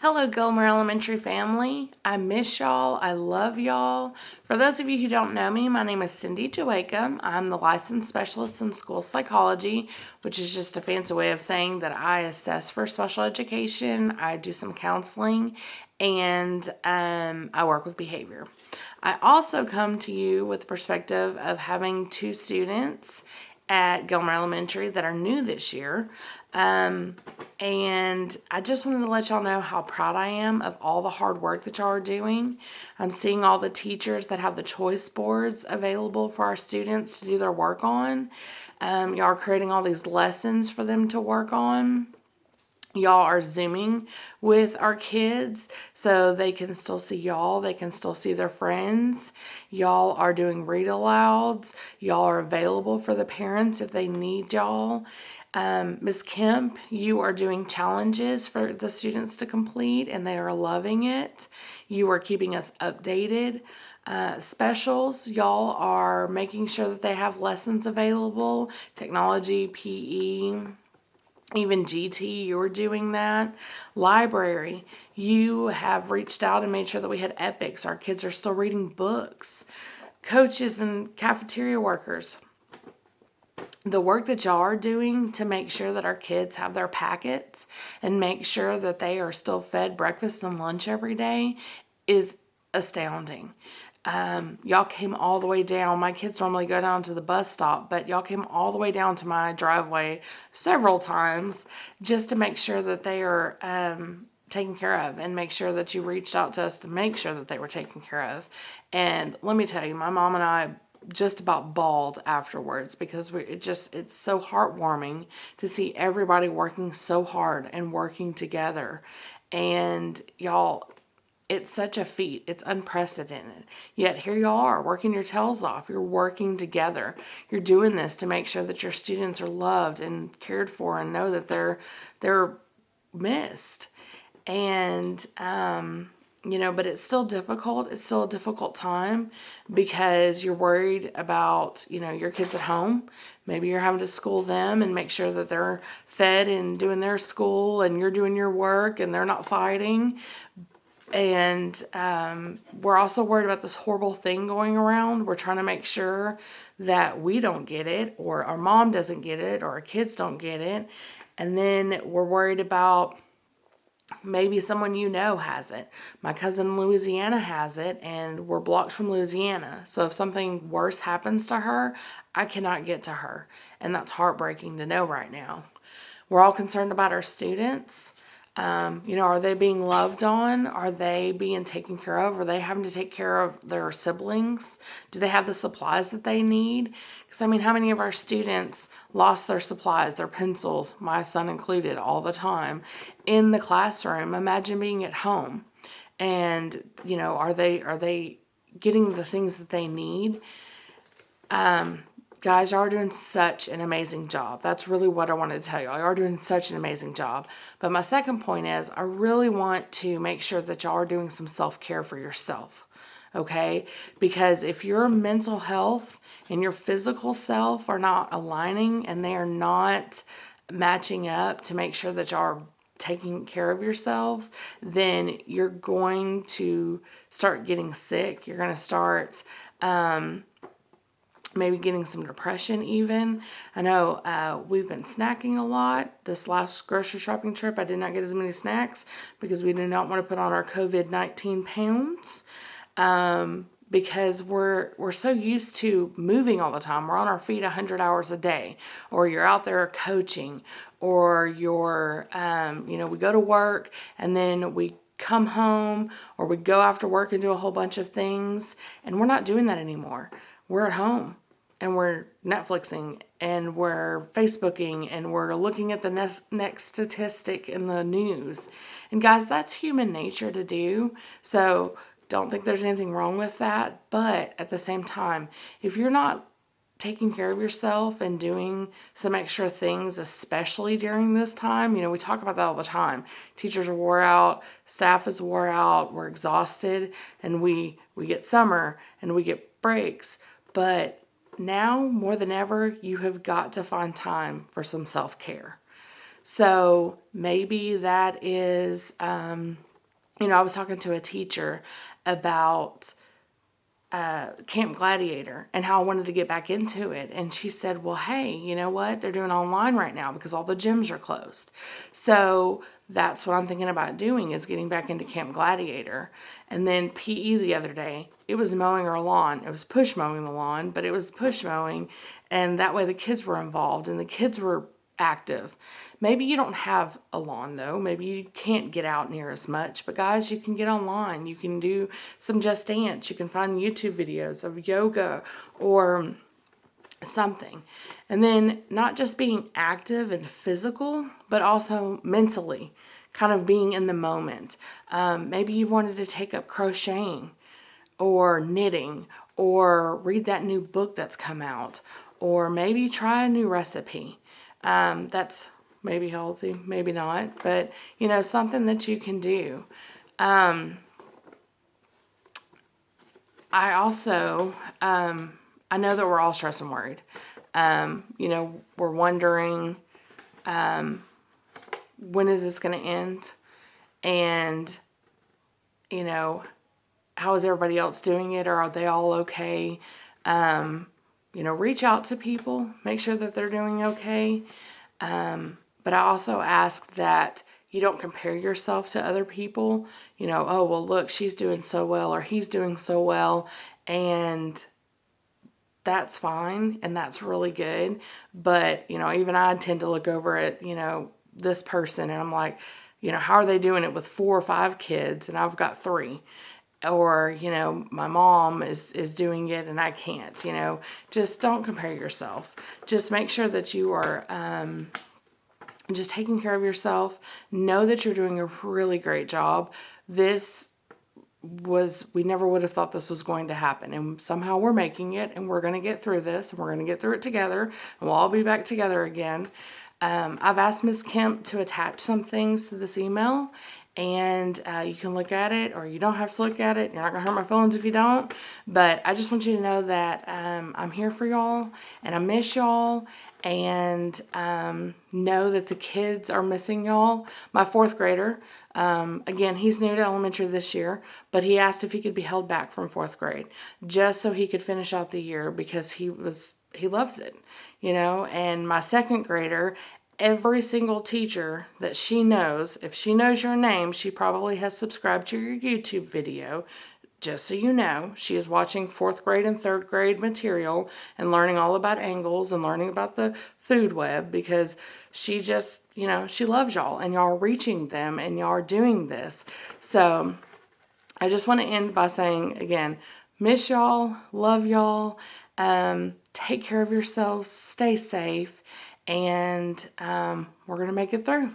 Hello, Gilmer Elementary family. I miss y'all. I love y'all. For those of you who don't know me, my name is Cindy Joachim. I'm the licensed specialist in school psychology, which is just a fancy way of saying that I assess for special education, I do some counseling, and I work with behavior. I also come to you with the perspective of having two students at Gilmer Elementary that are new this year. And I just wanted to let y'all know how proud I am of all the hard work that y'all are doing. I'm seeing all the teachers that have the choice boards available for our students to do their work on. Y'all are creating all these lessons for them to work on. Y'all are Zooming with our kids so they can still see y'all. They can still see their friends. Y'all are doing read alouds. Y'all are available for the parents if they need y'all. Ms. Kemp, you are doing challenges for the students to complete and they are loving it. You are keeping us updated. Specials, y'all are making sure that they have lessons available, technology, PE, even GT, you're doing that. Library, you have reached out and made sure that we had epics. Our kids are still reading books. Coaches and cafeteria workers, the work that y'all are doing to make sure that our kids have their packets and make sure that they are still fed breakfast and lunch every day is astounding. Y'all came all the way down. My kids normally go down to the bus stop, but y'all came all the way down to my driveway several times just to make sure that they are taken care of and make sure that you reached out to us to make sure that they were taken care of. And let me tell you, my mom and I just about bawled afterwards because it's so heartwarming to see everybody working so hard and working together. And y'all, it's such a feat. It's unprecedented. Yet here you are working your tails off. You're working together. You're doing this to make sure that your students are loved and cared for and know that they're missed. And but it's still difficult. It's still a difficult time because you're worried about, your kids at home. Maybe you're having to school them and make sure that they're fed and doing their school and you're doing your work and they're not fighting. And we're also worried about this horrible thing going around. We're trying to make sure that we don't get it, or our mom doesn't get it, or our kids don't get it. And then we're worried about maybe someone has it. My cousin in Louisiana has it, and we're blocked from Louisiana. So if something worse happens to her, I cannot get to her. And that's heartbreaking to know right now. We're all concerned about our students. Are they being loved on? Are they being taken care of? Are they having to take care of their siblings? Do they have the supplies that they need? Because, how many of our students lost their supplies, their pencils, my son included, all the time in the classroom? Imagine being at home. And, are they getting the things that they need? Guys, y'all are doing such an amazing job. That's really what I wanted to tell you. Y'all are doing such an amazing job. But my second point is I really want to make sure that y'all are doing some self-care for yourself. Okay? Because if your mental health and your physical self are not aligning and they are not matching up to make sure that y'all are taking care of yourselves, then you're going to start getting sick. You're going to start maybe getting some depression even. I know we've been snacking a lot. This last grocery shopping trip, I did not get as many snacks because we do not want to put on our COVID-19 pounds. Because we're so used to moving all the time. We're on our feet 100 hours a day, or you're out there coaching, or you're, we go to work and then we come home, or we go after work and do a whole bunch of things, and we're not doing that anymore. We're at home and we're Netflixing and we're Facebooking and we're looking at the next statistic in the news. And guys, that's human nature to do. So don't think there's anything wrong with that. But at the same time, if you're not taking care of yourself and doing some extra things, especially during this time, we talk about that all the time. Teachers are wore out, staff is wore out, we're exhausted, and we get summer and we get breaks. But now more than ever, you have got to find time for some self-care. So maybe that is I was talking to a teacher about Camp Gladiator and how I wanted to get back into it. And she said, well, hey, you know what? They're doing online right now because all the gyms are closed. So that's what I'm thinking about doing, is getting back into Camp Gladiator. And then PE the other day, it was mowing our lawn. It was push mowing the lawn, but it was push mowing. And that way the kids were involved and the kids were active. Maybe you don't have a lawn though. Maybe you can't get out near as much. But guys, you can get online. You can do some Just Dance. You can find YouTube videos of yoga or something. And then not just being active and physical, but also mentally, kind of being in the moment. Maybe you wanted to take up crocheting or knitting or read that new book that's come out, or maybe try a new recipe. That's maybe healthy, maybe not, but something that you can do. I also, I know that we're all stressed and worried. We're wondering, when is this going to end? And, how is everybody else doing it? Or are they all okay? Reach out to people, make sure that they're doing okay. But I also ask that you don't compare yourself to other people. Oh, well, look, she's doing so well or he's doing so well. And that's fine and that's really good. But, even I tend to look over at, this person and I'm like, how are they doing it with 4 or 5 kids and I've got 3? Or, my mom is doing it and I can't, just don't compare yourself. Just make sure that you are just taking care of yourself. Know that you're doing a really great job. We never would have thought this was going to happen. And somehow we're making it and we're going to get through this and we're going to get through it together and we'll all be back together again. I've asked Ms. Kemp to attach some things to this email and you can look at it or you don't have to look at it. You're not going to hurt my feelings if you don't. But I just want you to know that I'm here for y'all and I miss y'all. And know that the kids are missing y'all. My 4th grader, again, he's new to elementary this year, but he asked if he could be held back from 4th grade just so he could finish out the year because he loves it, And my 2nd grader, every single teacher that she knows, if she knows your name, she probably has subscribed to your YouTube video. Just so you know, she is watching 4th grade and 3rd grade material and learning all about angles and learning about the food web because she just, she loves y'all and y'all are reaching them and y'all are doing this. So I just want to end by saying, again, miss y'all, love y'all, take care of yourselves, stay safe, and we're going to make it through.